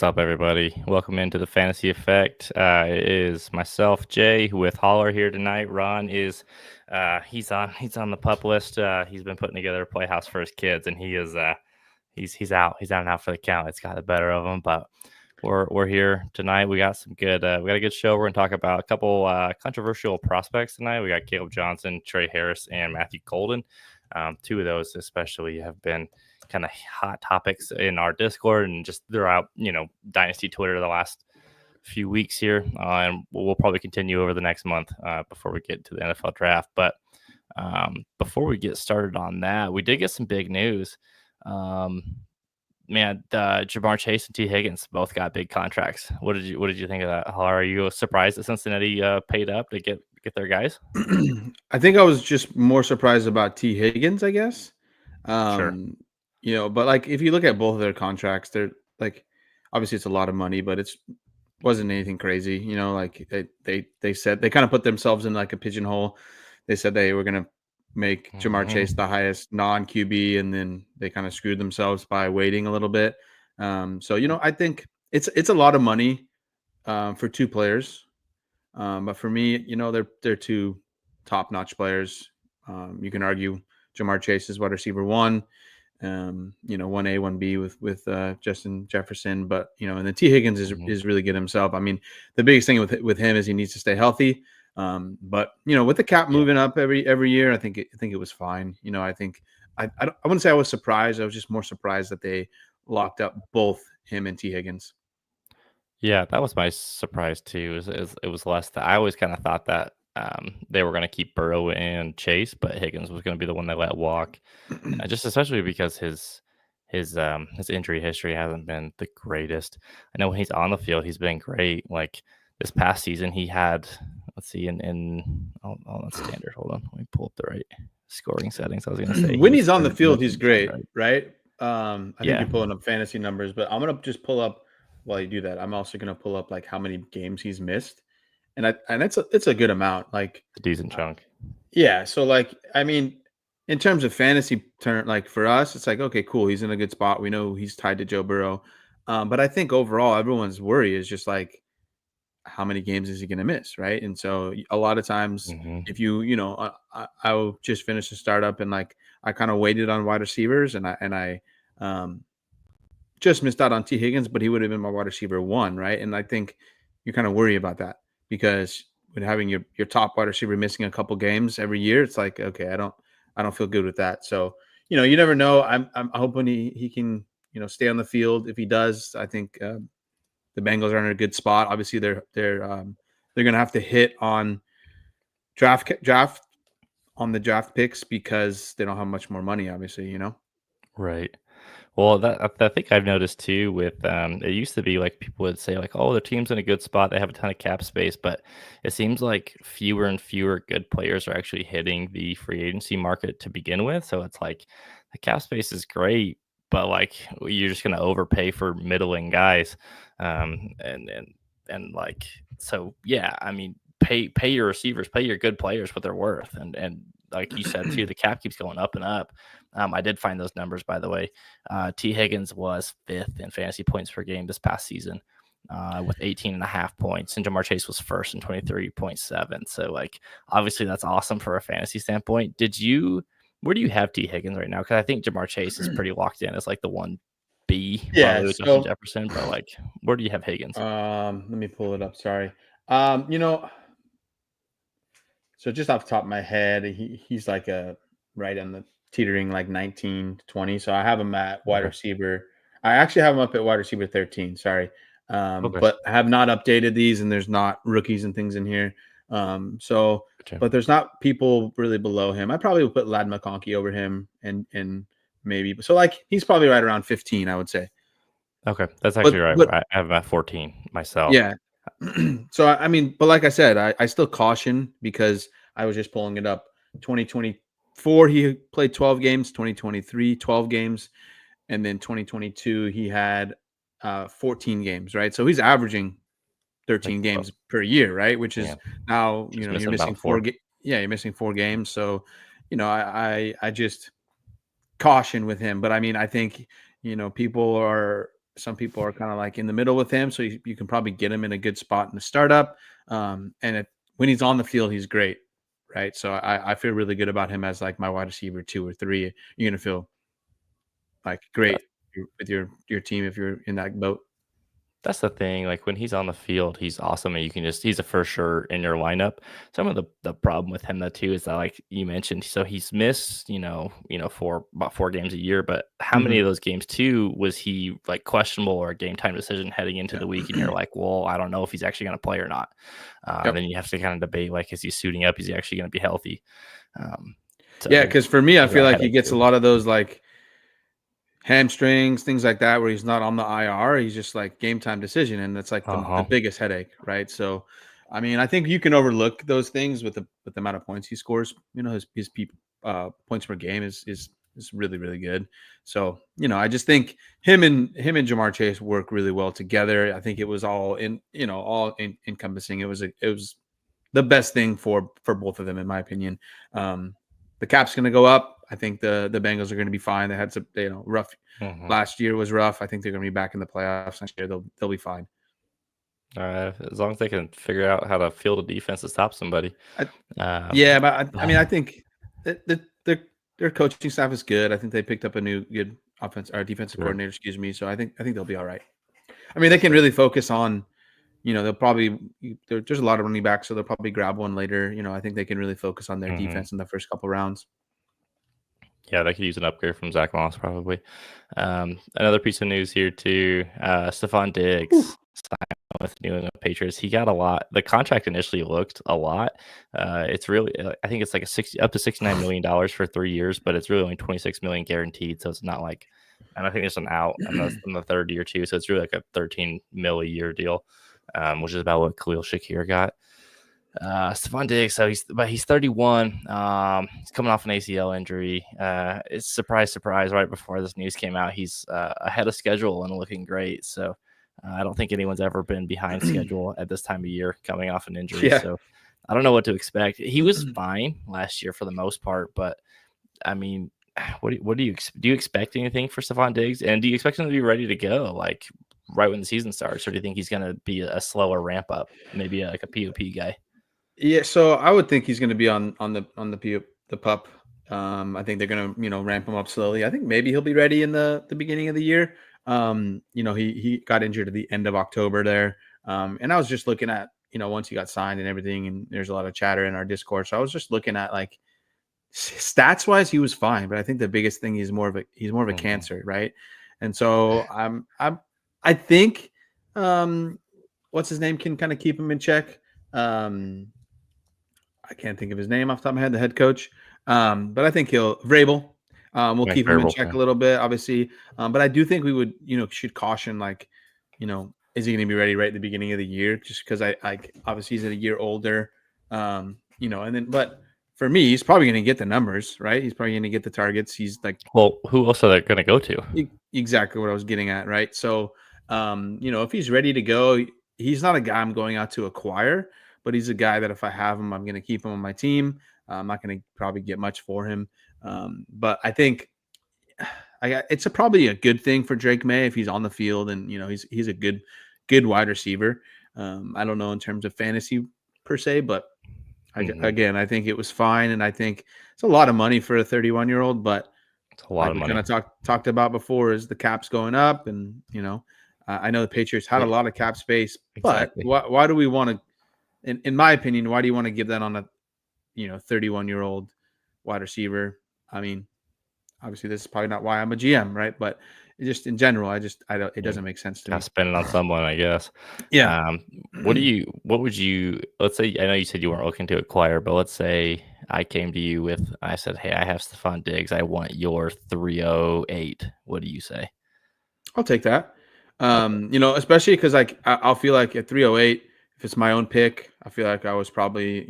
up, everybody? Welcome into the Fantasy Effect. It is myself, Jay, with Holler here tonight. Ron is he's on the pup list. He's been putting together a playhouse for his kids, and he's out. He's out and out for the count. It's got the better of him, but we're here tonight. We got we got a good show. We're gonna talk about a couple controversial prospects tonight. We got Caleb Johnson, Trey Harris, and Matthew Golden. Two of those especially have been kind of hot topics in our Discord and just throughout, Dynasty Twitter the last few weeks here. And we'll probably continue over the next month before we get to the NFL draft. But before we get started on that, we did get some big news. Ja'Marr Chase and T. Higgins both got big contracts. What did you think of that? Are you surprised that Cincinnati paid up to get their guys? I think I was just more surprised about T. Higgins, I guess. Sure. But like if you look at both of their contracts, they're like obviously it's a lot of money, but wasn't anything crazy. Like they said they kind of put themselves in like a pigeonhole. They said they were gonna make Ja'Marr Chase the highest non-QB, and then they kind of screwed themselves by waiting a little bit. I think it's a lot of money for two players. But for me, they're two top-notch players. You can argue Ja'Marr Chase is wide receiver one, 1A, 1B with Justin Jefferson, but and then T. Higgins is really good himself. I mean, the biggest thing with him is he needs to stay healthy. But with the cap moving up every year, I think it was fine. I think I wouldn't say I was surprised. I was just more surprised that they locked up both him and T. Higgins. Yeah, that was my surprise too. It was less that I always kind of thought that they were going to keep Burrow and Chase, but Higgins was going to be the one they let walk. Just especially because his injury history hasn't been the greatest. I know when he's on the field, he's been great. Like this past season, he had that's standard. Hold on, let me pull up the right scoring settings. I was going to say when he's on the field, he's great, right? I think Yeah. you're pulling up fantasy numbers, but I'm gonna just pull up while you do that. I'm also gonna pull up like how many games he's missed, and it's a good amount, like a decent chunk. Yeah, so like I mean, in terms of fantasy like for us, it's like okay, cool, he's in a good spot. We know he's tied to Joe Burrow, but I think overall, everyone's worry is just like how many games is he going to miss, right? And so a lot of times, if I will just finish the startup and like I kind of waited on wide receivers and I just missed out on T. Higgins, but he would have been my wide receiver one, right? And I think you kind of worry about that because with having your top wide receiver missing a couple games every year, it's like okay, I don't feel good with that. So you never know. I'm hoping he can stay on the field. If he does, I think the Bengals are in a good spot. Obviously, they're going to have to hit on draft on the draft picks because they don't have much more money. Obviously, Right. Well, I think I've noticed too with it used to be like people would say like, oh, the team's in a good spot, they have a ton of cap space, but it seems like fewer and fewer good players are actually hitting the free agency market to begin with. So it's like the cap space is great, but like you're just gonna overpay for middling guys. And like so yeah, I mean pay your receivers, pay your good players what they're worth. And like you said too, the cap keeps going up and up. I did find those numbers, by the way. T. Higgins was 5th in fantasy points per game this past season with 18.5 points, and Ja'Marr Chase was 1st in 23.7. So, like, obviously that's awesome for a fantasy standpoint. Where do you have T. Higgins right now? Because I think Ja'Marr Chase is pretty locked in as like the 1B, yeah, with Justin Jefferson. But like, where do you have Higgins? Let me pull it up. Sorry. So just off the top of my head, he's like right on the teetering like 19 to 20. So I have him at wide receiver. I actually have him up at wide receiver 13. Sorry. But I have not updated these and there's not rookies and things in here. But there's not people really below him. I probably would put Ladd McConkey over him and maybe. So like he's probably right around 15, I would say. Okay. That's actually right. I have him at 14 myself. Yeah. So, I mean, but like I said, I still caution because I was just pulling it up. 2024, he played 12 games. 2023, 12 games. And then 2022, he had 14 games, right? So he's averaging 13 games per year, right? Which is now, you're missing you're missing 4 games. So, I just caution with him. But I mean, I think, people are Some people are kind of like in the middle with him, so you can probably get him in a good spot in the startup. When he's on the field, he's great, right? So I feel really good about him as like my wide receiver 2 or 3. You're gonna feel like great with your team if you're in that boat. That's the thing. Like when he's on the field, he's awesome, and you can just he's a for sure in your lineup. Some of the problem with him though too is that like you mentioned, so he's missed for about 4 games a year. But how many Mhm. of those games too was he like questionable or a game time decision heading into the week, and you're Yeah. like, well, I don't know if he's actually going to play or not. And Yep. then you have to kind of debate like, is he suiting up? Is he actually going to be healthy? Um, Yeah, so because for me, I there's feel that like he headache gets a too. lot of those like hamstrings, things like that, where he's not on the IR. He's just like game time decision, and that's like Uh the huh. biggest headache, right? So, I mean, I think you can overlook those things with the amount of points he scores. You know, his points per game is really really good. So, I just think him and Jamar Chase work really well together. I think it was all encompassing. It was the best thing for both of them, in my opinion. Um, the cap's going to go up. I think the Bengals are going to be fine. They had some, rough Hmm. last year was rough. I think they're going to be back in the playoffs next year. They'll be fine. As long as they can figure out how to field a defense to stop somebody. I, Um, yeah, but I mean, I think that their coaching staff is good. I think they picked up a new good offense or defensive Sure. coordinator. Excuse me. So I think they'll be all right. I mean, they can Sure. really focus on. They'll probably there's a lot of running backs, so they'll probably grab one later. I think they can really focus on their Mhm. defense in the first couple rounds. Yeah, they could use an upgrade from Zach Moss probably. Another piece of news here too, Stephon Whew. Diggs signed with New England Patriots. He got a lot. The contract initially looked a lot. It's really, I think it's like a 60 up to $69 million for 3 years, but it's really only 26 million guaranteed. So it's not like, and I think there's an out in the third year too. So it's really like a 13 mil a year deal, which is about what Khalil Shakir got. Stephon Diggs, so he's 31. He's coming off an ACL injury. It's surprise, right before this news came out, he's ahead of schedule and looking great. So I don't think anyone's ever been behind schedule at this time of year coming off an injury. Yeah. So I don't know what to expect. He was fine last year for the most part, but I mean, what do you expect anything for Stephon Diggs? And do you expect him to be ready to go like right when the season starts, or do you think he's going to be a slower ramp up, maybe like a POP guy? Yeah, so I would think he's going to be on the pup. I think they're going to ramp him up slowly. I think maybe he'll be ready in the beginning of the year. He got injured at the end of October there, and I was just looking at once he got signed and everything, and there's a lot of chatter in our Discord. So I was just looking at like stats wise, he was fine, but I think the biggest thing he's more of a Mhm. cancer, right? And so I think what's his name can kind of keep him in check. Um, I can't think of his name off the top of my head, the head coach. But I think he'll Vrabel. We'll Mike keep him in Vrabel, check yeah. a little bit, obviously. But I do think we would, should caution like, is he going to be ready right at the beginning of the year? Just because I obviously he's a year older, and then but for me, he's probably going to get the numbers, right? He's probably going to get the targets. He's like Well, who else are they gonna go to? exactly what I was getting at, right? So, if he's ready to go, he's not a guy I'm going out to acquire, but he's a guy that if I have him, I'm going to keep him on my team. I'm not going to probably get much for him, but I think it's probably a good thing for Drake May if he's on the field and he's a good wide receiver. I don't know in terms of fantasy per se, but Mhm. again, I think it was fine, and I think it's a lot of money for a 31-year-old, but It's a lot like of we kind money. of talked about before, is the cap's going up, and I know the Patriots had a Yeah, lot of cap space, but exactly. why do we want to? In my opinion, why do you want to give that on a 31-year-old wide receiver? I mean, obviously this is probably not why I'm a GM, right? But just in general, I don't. It Yeah, doesn't make sense to gotta me. spend it on someone, I guess. Yeah. Um, what would you let's say I know you said you weren't looking to acquire, but let's say I came to you with I said, "Hey, I have Stephon Diggs. I want your 308." What do you say? I'll take that. Okay. Especially because like I'll feel like at 308, if it's my own pick, I feel like I was probably,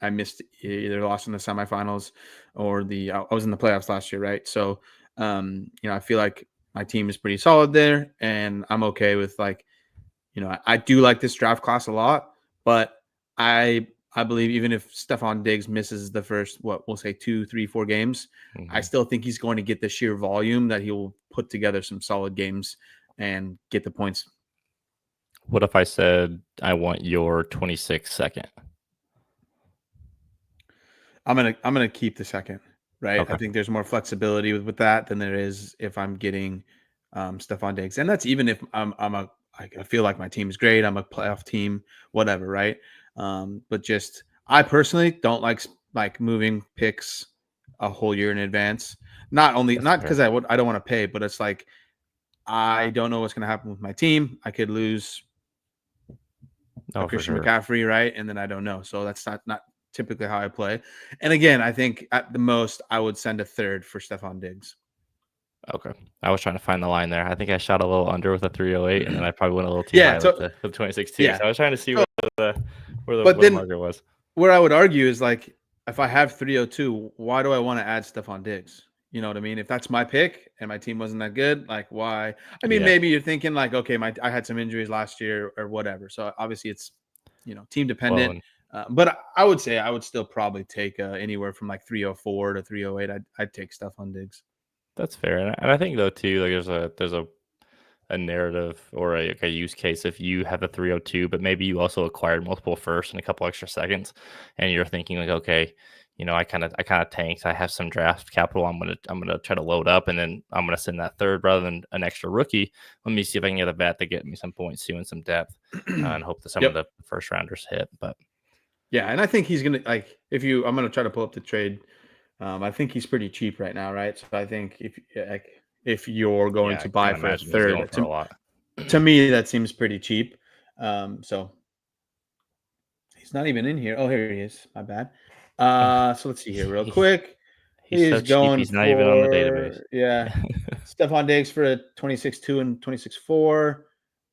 I missed either lost in the semifinals or I was in the playoffs last year, right? So, I feel like my team is pretty solid there, and I'm okay with like, I do like this draft class a lot, but I believe even if Stephon Diggs misses the first, what we'll say 2, 3, 4 games, I Mhm. still think he's going to get the sheer volume that he will put together some solid games and get the points. What if I said I want your 26 second? I'm gonna keep the second, right? Okay. I think there's more flexibility with that than there is if I'm getting Stephon Diggs, and that's even if I feel like my team is great. I'm a playoff team, whatever, right? But just I personally don't like moving picks a whole year in advance. Not That's because fair. I don't want to pay, but it's like I don't know what's going to happen with my team. I could lose a Oh, for Christian sure. McCaffrey, right? And then I don't know. So that's not typically how I play. And again, I think at the most I would send a third for Stephon Diggs. Okay. I was trying to find the line there. I think I shot a little under with a 308, and then I probably went a little too Yeah. high So with the 26 too. yeah. So I was trying to see So, where but the then market was. where I would argue is like if I have 302, why do I want to add Stephon Diggs? You know what I mean? If that's my pick and my team wasn't that good, like why? I mean, Yeah. maybe you're thinking like, okay, I had some injuries last year or whatever. So obviously it's team Well, dependent. But I would say I would still probably take anywhere from like 304 to 308. I'd take Stephon Diggs. that's fair, and I think though too, like there's a narrative or a use case if you have a 302, but maybe you also acquired multiple firsts and a couple extra seconds, and you're thinking like, okay, I kind of tanked. I have some draft capital. I'm gonna try to load up, and then I'm gonna send that third rather than an extra rookie. Let me see if I can get a vet to get me some points too and some depth, and hope that some of Yep. the first rounders hit. But Yeah, and I think he's gonna like I'm gonna try to pull up the trade. I think he's pretty cheap right now, right? So I think if you're going yeah, to I buy can't for a imagine he's going third, for a lot. to me that seems pretty cheap. So he's not even in here. Oh, here he is. My bad. So let's see here real He's quick. he's so He's cheap. going He's not even on the for database. Stephon Diggs for a 26.2 and 26.4.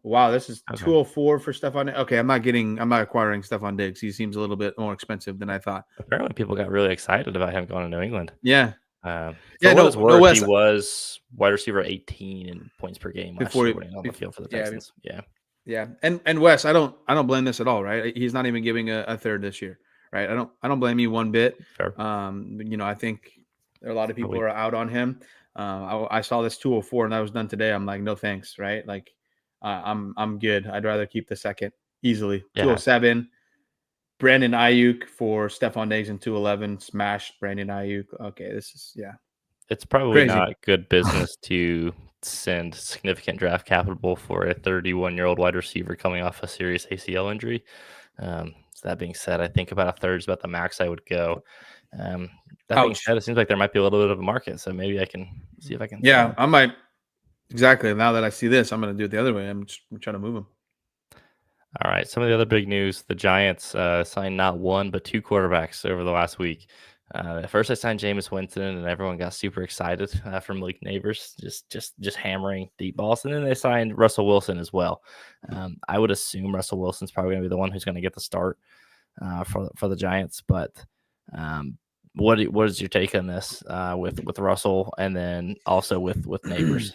Wow, this is Okay. 204 for Stephon. Okay, I'm not acquiring Stephon Diggs. He seems a little bit more expensive than I thought. Apparently, people got really excited about him going to New England. Yeah. For Yeah, what it's no, worth, he Wes, was wide receiver 18 in points per game last before year he, when he was on the field for the yeah, Texans. Yeah. yeah. And Wes, I don't blame this at all, right? He's not even giving a third this year, right? I don't blame you one bit. Fair. I think there are a lot of people We- who are out on him. I saw this 204 and that was done today. I'm like, no thanks, right? Like I'm good. I'd rather keep the second easily. Yeah. 207. Brandon Ayuk for Stephon Diggs in 211. Smash Brandon Ayuk. Okay, this is It's probably crazy. not good business to send significant draft capital for a 31-year-old wide receiver coming off a serious ACL injury. So that being said, I think about a third is about the max I would go. That being Ouch. said, it seems like there might be a little bit of a market, so maybe I can see if I can. Yeah, I might. Exactly. Now that I see this, I'm going to do it the other way. I'm trying to move him. All right. Some of the other big news: the Giants signed not one but two quarterbacks over the last week. At first, I signed Jameis Winston, and everyone got super excited from Malik Neighbors, just hammering deep balls. And then they signed Russell Wilson as well. I would assume Russell Wilson's probably going to be the one who's going to get the start for the Giants. But what is your take on this with Russell, and then also with Neighbors?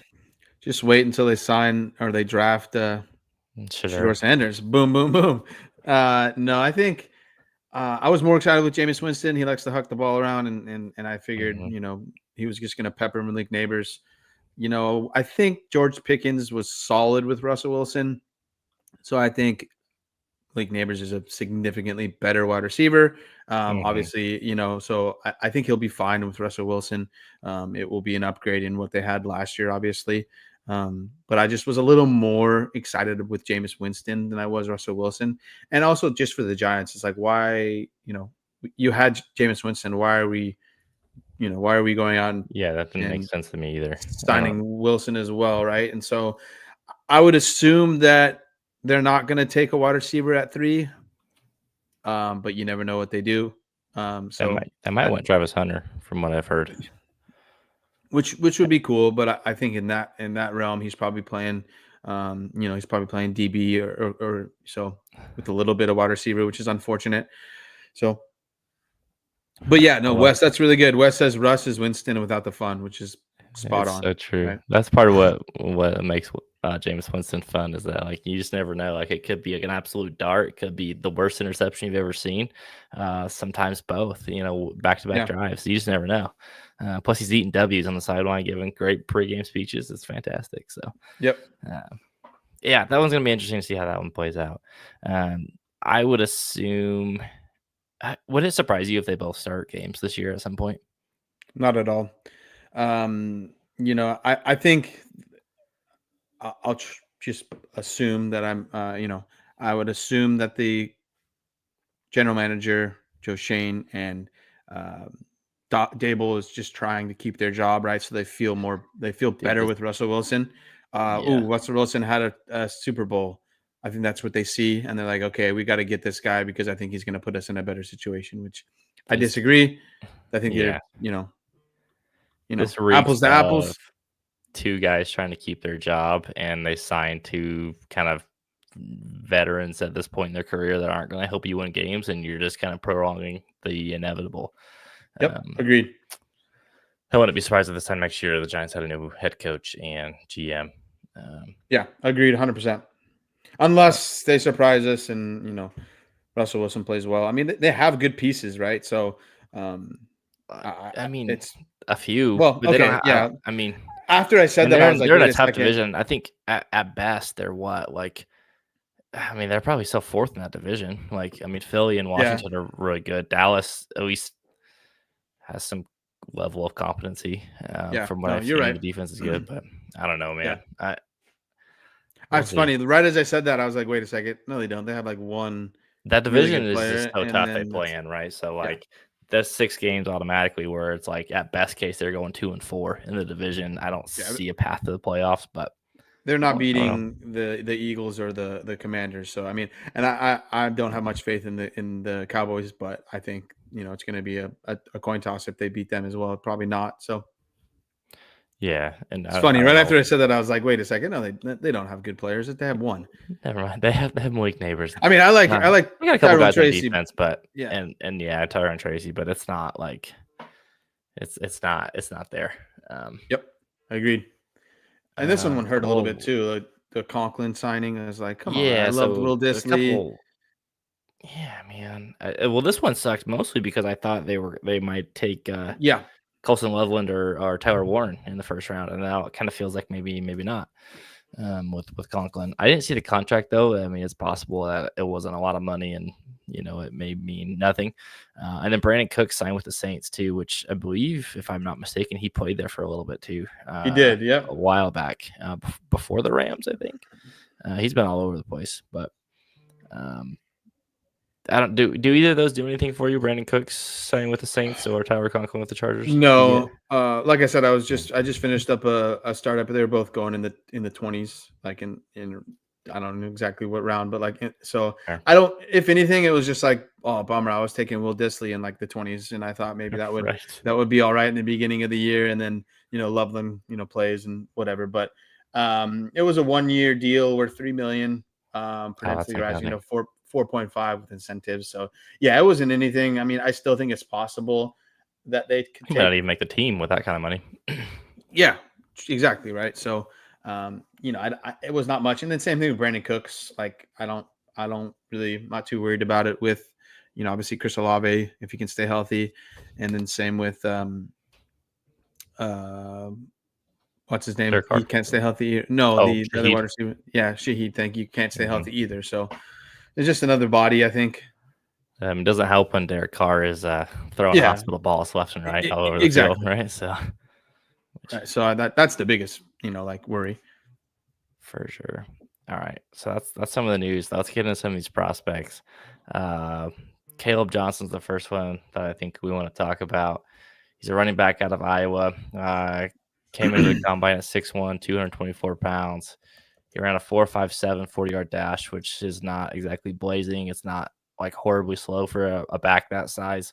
Just wait until they sign or they draft Shedeur Sanders. Boom, boom, boom. No, I think I was more excited with Jameis Winston. He likes to huck the ball around, and I figured, he was just going to pepper Malik Neighbors. I think George Pickens was solid with Russell Wilson. So I think Malik Neighbors is a significantly better wide receiver. Obviously, so I think he'll be fine with Russell Wilson. It will be an upgrade in what they had last year, obviously. But I just was a little more excited with Jameis Winston than I was Russell Wilson. And also just for the Giants, it's like, why, you had Jameis Winston. Why are we going on? Yeah, that didn't make sense to me either. Signing Wilson as well, right? And so I would assume that they're not going to take a wide receiver at 3. But you never know what they do. So I might want Travis Hunter from what I've heard. Which would be cool, but I think in that realm, he's probably playing, he's probably playing DB or so with a little bit of wide receiver, which is unfortunate. So, but yeah, no, Wes, that's really good. Wes says Russ is Winston without the fun, which is spot on. So true. Right? That's part of what makes Jameis Winston fun is that like you just never know. Like it could be like an absolute dart, it could be the worst interception you've ever seen. Sometimes both, back to back Yeah. drives. You just never know. Plus, he's eating W's on the sideline, giving great pregame speeches. It's fantastic. So, Yep. Yeah, that one's gonna be interesting to see how that one plays out. I would assume. Would it surprise you if they both start games this year at some point? Not at all. I think I'll just assume that I would assume that the general manager, Joe Shane, and Dable is just trying to keep their job, right? So they feel better with Russell Wilson. Russell Wilson had a Super Bowl. I think that's what they see, and they're like, okay, we got to get this guy because I think he's going to put us in a better situation. Which I disagree. I think they're this apples to apples. Two guys trying to keep their job, and they sign two kind of veterans at this point in their career that aren't going to help you win games, and you're just kind of prolonging the inevitable. Yep, agreed. I wouldn't be surprised if this time next year the Giants had a new head coach and GM. Yeah, agreed, 100%. Unless they surprise us and Russell Wilson plays well. I mean, they have good pieces, right? So, I mean, it's a few. Well, okay, yeah. I mean, after I said that, I was like, they're in a tough division. I think at best they're what, like, I mean, they're probably still fourth in that division. Like, I mean, Philly and Washington are really good. Dallas at least has some level of competency. From what I've seen, the defense is good, but I don't know, man. Yeah. It's funny. Right as I said that, I was like, wait a second. No, they don't. They have like one. That division is just so tough they play in, right? So, like, there's 6 games automatically where it's like, at best case, they're going 2-4 in the division. I don't see a path to the playoffs, but they're not beating the Eagles or the Commanders. So, I mean, and I don't have much faith in the Cowboys, but I think, it's going to be a coin toss if they beat them as well. Probably not. So, yeah, and it's funny. Right after I said that, I was like, "Wait a second! No, they don't have good players. They have one. Never mind. They have Malik Neighbors. I mean, I like we got a couple guys Tracy. on defense, but Tyrone Tracy, but it's not like it's not there. Yep, I agreed. And this one hurt a little bit too. Like the Conklin signing, I was like, "Come on!" I loved Will Dissly. Yeah, man. Well, this one sucked mostly because I thought they might take Colson Loveland or Tyler Warren in the first round, and now it kind of feels like maybe not with Conklin. I didn't see the contract though. I mean, it's possible that it wasn't a lot of money, and it may mean nothing. And then Brandon Cooks signed with the Saints too, which I believe, if I'm not mistaken, he played there for a little bit too. He did, yeah, a while back before the Rams, I think. He's been all over the place, but. I don't do either of those do anything for you? Brandon Cooks signing with the Saints or Tyler Conklin with the Chargers? No, like I said, I just finished up a startup. They were both going in the 20s, like in I don't know exactly what round, but I don't. If anything, it was just like, oh, bummer. I was taking Will Dissly in like the 20s, and I thought maybe that would be all right in the beginning of the year, and then Loveland plays and whatever. But it was a 1-year deal worth $3 million, potentially rising to 4.5 with incentives. So yeah, it wasn't anything. I mean, I still think it's possible that they could not even make the team with that kind of money. Yeah, exactly. Right. So, it was not much. And then same thing with Brandon Cooks. Like, I don't really, not too worried about it with, obviously Chris Olave, if he can stay healthy. And then same with, what's his name? He can't stay healthy. No, the other wide receiver. Yeah. Shaheed, thank you. Can't stay healthy either. So, it's just another body, I think. It doesn't help when Derek Carr is throwing hospital balls left and right all over the field, right? So, that's the biggest, worry. For sure. All right, so that's some of the news. Let's get into some of these prospects. Caleb Johnson's the first one that I think we want to talk about. He's a running back out of Iowa. Came into the combine at 6'1", 224 pounds. He ran a 4.57 40-yard dash, which is not exactly blazing. It's not like horribly slow for a back that size.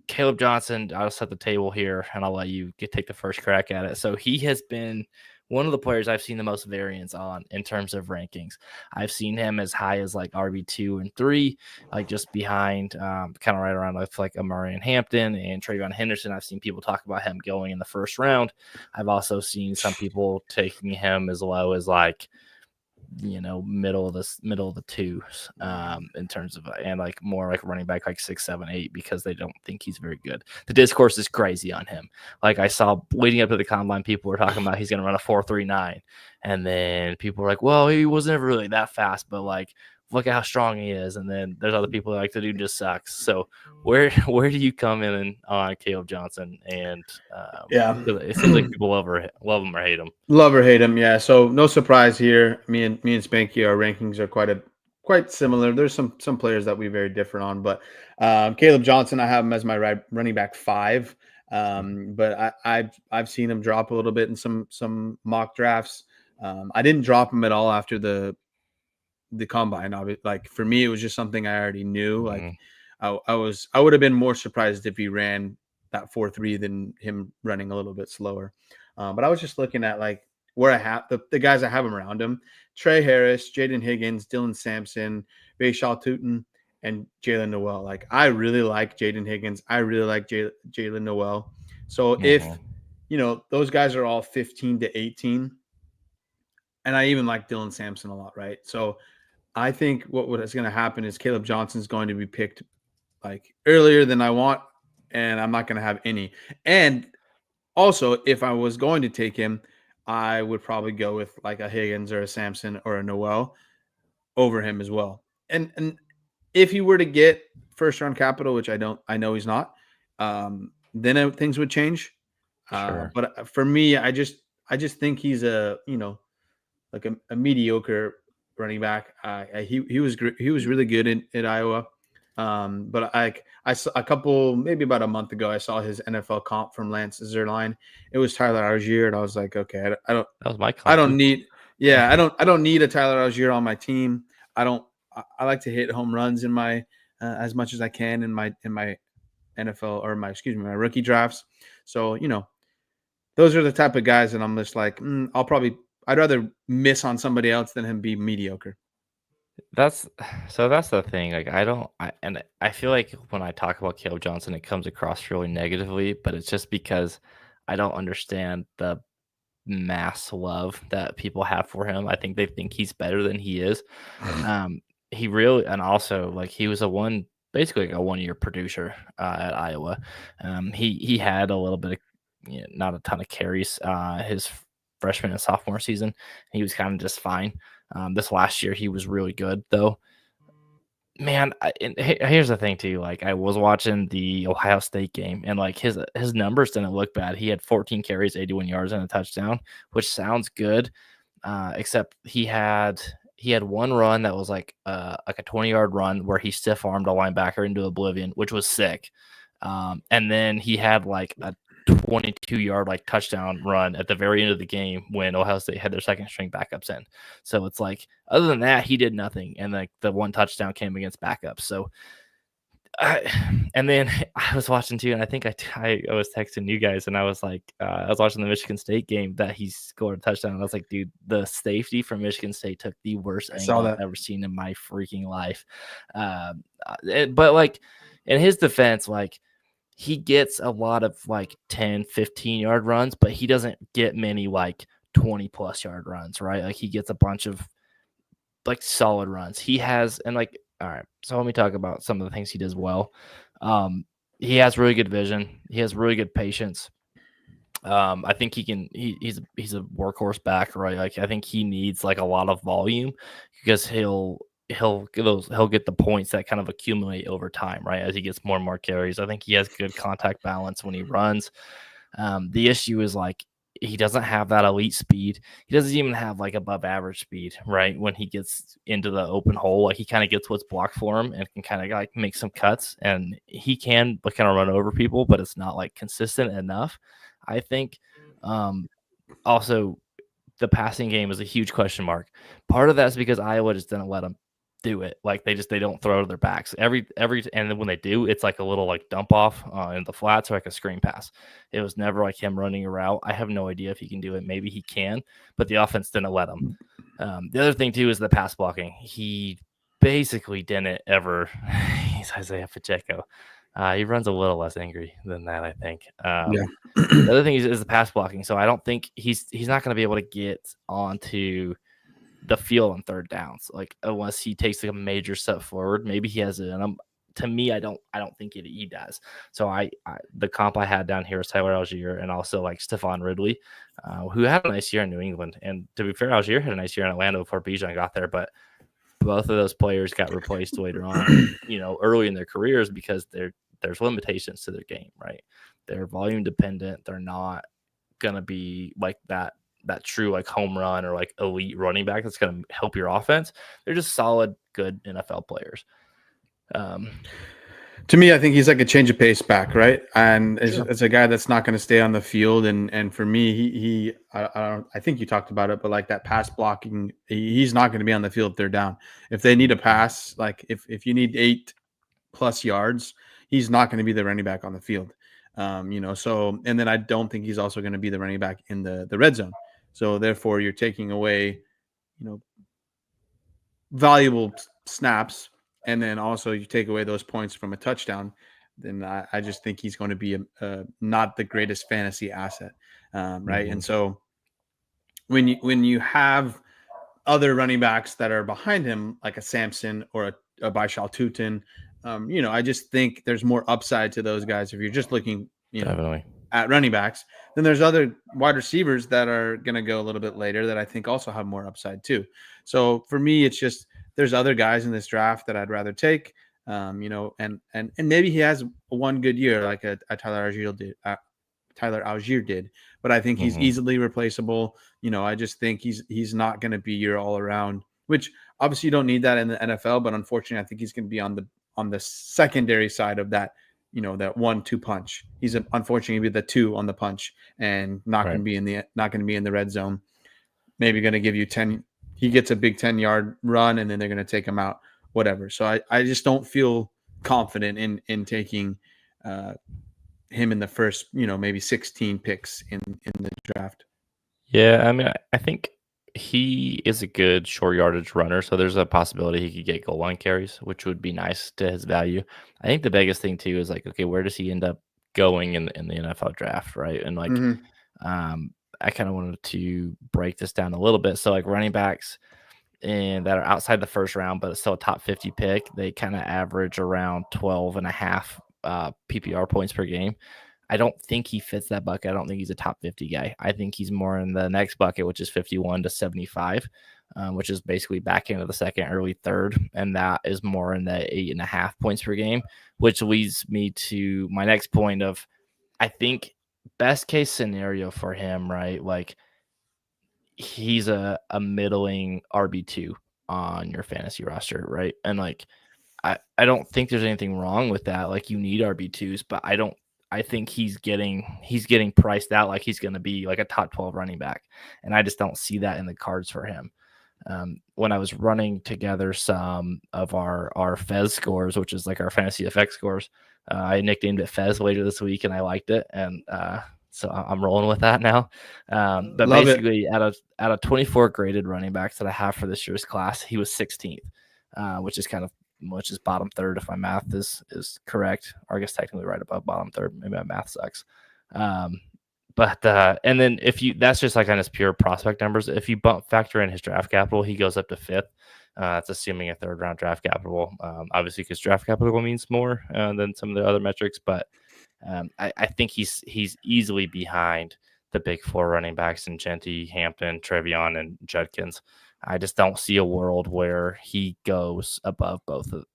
Caleb Johnson, I'll set the table here, and I'll let you take the first crack at it. So he has been one of the players I've seen the most variance on in terms of rankings. I've seen him as high as like RB2 and 3, like just behind, kind of right around with like Amari and Hampton and Trayvon Henderson. I've seen people talk about him going in the first round. I've also seen some people taking him as low as like, middle of the twos, in terms of, and like more like running back like 6, 7, 8, because they don't think he's very good. The discourse is crazy on him. Like I saw leading up to the combine, people were talking about he's going to run a 4.39, and then people were like, well, he wasn't ever really that fast, but like look at how strong he is. And then there's other people like the dude just sucks. So where do you come in on Caleb Johnson? And Yeah, it seems like people love him or hate him. love or hate him. Yeah, so no surprise here. Me and Spanky, our rankings are quite similar. There's some players that we very different on, but Caleb Johnson, I have him as my running back 5. But I've seen him drop a little bit in some mock drafts. I didn't drop him at all after the combine. Like for me, it was just something I already knew. Like I would have been more surprised if he ran that 4.3 than him running a little bit slower. But I was just looking at like where I have the guys I have him around him: Trey Harris, Jaden Higgins, Dylan Sampson, Rayshal Tutin, and Jalen Noel. Like I really like Jaden Higgins. I really like Jalen Noel. So if those guys are all 15 to 18, and I even like Dylan Sampson a lot, right? So I think what is going to happen is Caleb Johnson's going to be picked like earlier than I want, and I'm not going to have any. And also, if I was going to take him, I would probably go with like a Higgins or a Sampson or a Noel over him as well. And if he were to get first round capital, which I know he's not, then things would change. Sure. But for me, I just think he's like a mediocre running back. He was really good at Iowa. But I saw maybe about a month ago, I saw his NFL comp from Lance Zierlein. It was Tyler Algier, and I was like, okay, I don't. That was my comp. I don't need. Yeah, I don't need a Tyler Algier on my team. I like to hit home runs in my as much as I can in my NFL or my rookie drafts. So those are the type of guys that I'm just like, I'd rather miss on somebody else than him be mediocre. That's the thing. Like I feel like when I talk about Caleb Johnson, it comes across really negatively, but it's just because I don't understand the mass love that people have for him. I think they think he's better than he is. He really, and also like he was basically like a 1-year producer at Iowa. He had a little bit of, not a ton of carries his freshman and sophomore season. He was kind of just fine. This last year, he was really good, though. Man, here's the thing too. Like, I was watching the Ohio State game, and like his numbers didn't look bad. He had 14 carries, 81 yards, and a touchdown, which sounds good. Except he had one run that was like a 20-yard run where he stiff armed a linebacker into oblivion, which was sick. And then he had like a 22-yard like touchdown run at the very end of the game when Ohio State had their second string backups in. So it's like, other than that, he did nothing, and like the one touchdown came against backups. So and then I was watching too, and I think I was texting you guys, and I was like, I was watching the Michigan State game that he scored a touchdown. And I was like, dude, the safety from Michigan State took the worst angle I've ever seen in my freaking life. But like in his defense, like he gets a lot of like 10, 15-yard runs, but he doesn't get many like 20+ yard runs, right? Like he gets a bunch of like solid runs. He has, and like, all right, so let me talk about some of the things he does well. He has really good vision. He has really good patience. I think he's a workhorse back, right? Like I think he needs like a lot of volume because he'll get the points that kind of accumulate over time, right? As he gets more and more carries. I think he has good contact balance when he runs. The issue is like he doesn't have that elite speed. He doesn't even have like above average speed, right? When he gets into the open hole, like he kind of gets what's blocked for him and can kind of like make some cuts, and he can like kind of run over people, but it's not like consistent enough, I think. Also, the passing game is a huge question mark. Part of that is because Iowa just didn't let him do it. Like they don't throw to their backs every and then when they do, it's like a little like dump off in the flats or like a screen pass. It was never like him running a route. I have no idea if he can do it. Maybe he can, but the offense didn't let him. The other thing too is the pass blocking. He basically didn't ever. He's Isaiah Pacheco. He runs a little less angry than that, I think. Yeah. The other thing is the pass blocking. So I don't think he's not going to be able to get onto the field on third downs, like unless he takes like a major step forward. Maybe he has it, and to me, I don't think he does. So I the comp I had down here is Tyler Algier and also like Stephon Ridley, who had a nice year in New England. And to be fair, Algier had a nice year in Atlanta before Bijan got there, but both of those players got replaced later on, early in their careers because there's limitations to their game, right? They're volume dependent. They're not gonna be like that true like home run or like elite running back that's going to help your offense. They're just solid, good NFL players. To me, I think he's like a change of pace back, right? And it's a guy that's not going to stay on the field. And for me, I think you talked about it, but like that pass blocking, he's not going to be on the field if they're down. If they need a pass, like if you need 8+ yards, he's not going to be the running back on the field. So, and then I don't think he's also going to be the running back in the red zone. So therefore, you're taking away, valuable snaps, and then also you take away those points from a touchdown. Then I just think he's going to be not the greatest fantasy asset, right? Mm-hmm. And so when you have other running backs that are behind him, like a Samson or a Baishal Tutin, I just think there's more upside to those guys if you're just looking, Definitely. At running backs. Then there's other wide receivers that are going to go a little bit later that I think also have more upside too. So for me, it's just there's other guys in this draft that I'd rather take, and maybe he has one good year like a Tyler Algier did, but I think he's easily replaceable. I just think he's not going to be your all around, which obviously you don't need that in the NFL, but unfortunately I think he's going to be on the secondary side of that. That 1-2 punch. He's unfortunately be the 2 on the punch and not going to be in the red zone. Maybe going to give you 10. He gets a big 10-yard run and then they're going to take him out, whatever. So I just don't feel confident in taking him in the first, maybe 16 picks in the draft. Yeah, I mean, I think he is a good short yardage runner, so there's a possibility he could get goal line carries, which would be nice to his value. I think the biggest thing too is like, okay, where does he end up going in the NFL draft, right? And like, I kind of wanted to break this down a little bit. So like running backs and that are outside the first round, but it's still a top 50 pick, they kind of average around 12.5 PPR points per game. I don't think he fits that bucket. I don't think he's a top 50 guy. I think he's more in the next bucket, which is 51 to 75, which is basically back into the second, early third. And that is more in the 8.5 points per game, which leads me to my next point of, I think best case scenario for him, right? Like he's a middling RB2 on your fantasy roster, right? And like, I don't think there's anything wrong with that. Like you need RB2s, but I think he's getting priced out like he's going to be like a top 12 running back. And I just don't see that in the cards for him. When I was running together some of our Fez scores, which is like our fantasy effect scores, I nicknamed it Fez later this week and I liked it. And so I'm rolling with that now. But love basically it. out of 24 graded running backs that I have for this year's class, he was 16th, which is bottom third if my math is correct, or I guess technically right above bottom third. Maybe my math sucks. But and then that's just like on his pure prospect numbers. If you factor in his draft capital, he goes up to 5th. That's assuming a third round draft capital. Obviously, because draft capital means more than some of the other metrics. But I think he's easily behind the big 4 running backs in Genty, Hampton, Trevion, and Judkins. I just don't see a world where he goes above both of,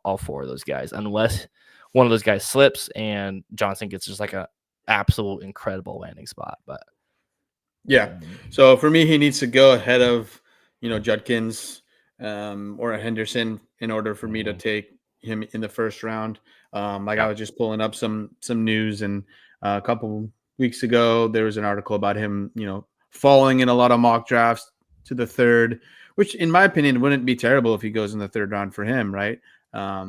all 4 of those guys, unless one of those guys slips and Johnson gets just like a absolute incredible landing spot. But yeah, so for me, he needs to go ahead of, Judkins or a Henderson in order for me to take him in the first round. I was just pulling up some news, and a couple weeks ago, there was an article about him, falling in a lot of mock drafts. to the third, which in my opinion wouldn't be terrible if he goes in the third round for him, right?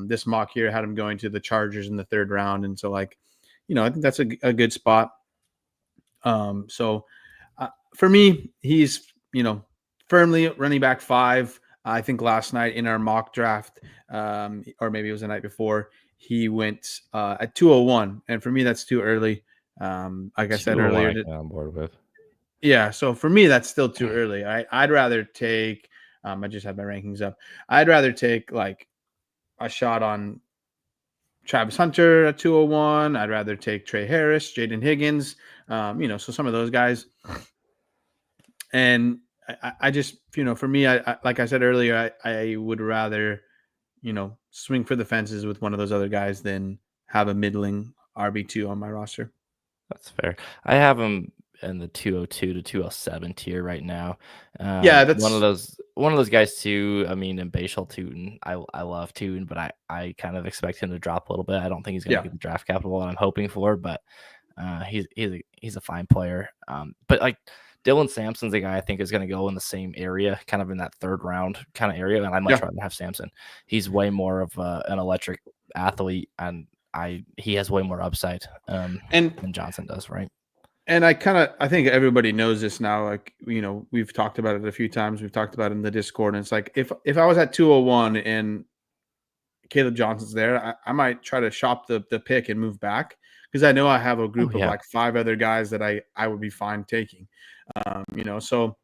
This mock here had him going to the Chargers in the third round, and so like, I think that's a good spot. So for me, he's firmly running back 5. I think last night in our mock draft, or maybe it was the night before, he went at 201, and for me that's too early. Like I said earlier, I get on board with. yeah. So for me, that's still too early. I'd rather take. I just had my rankings up. I'd rather take like a shot on Travis Hunter at 201. I'd rather take Trey Harris, Jaden Higgins. So some of those guys. And I just, for me, I like I said earlier, I would rather, swing for the fences with one of those other guys than have a middling RB2 on my roster. That's fair. I have him in the 202 to 207 tier right now. Yeah, that's one of those guys too. I mean, in Bashal Tootin, I love Tootin, but I kind of expect him to drop a little bit. I don't think he's going to get the draft capital that I'm hoping for, but he's a fine player. But like Dylan Sampson's a guy I think is going to go in the same area, kind of in that third round kind of area, and I'd much rather have Sampson. He's way more of an electric athlete, and he has way more upside than Johnson does, right? And I think everybody knows this now. Like, we've talked about it a few times. We've talked about it in the Discord. And it's like, if I was at 201 and Caleb Johnson's there, I might try to shop the pick and move back, because I know I have a group of like 5 other guys that I would be fine taking. So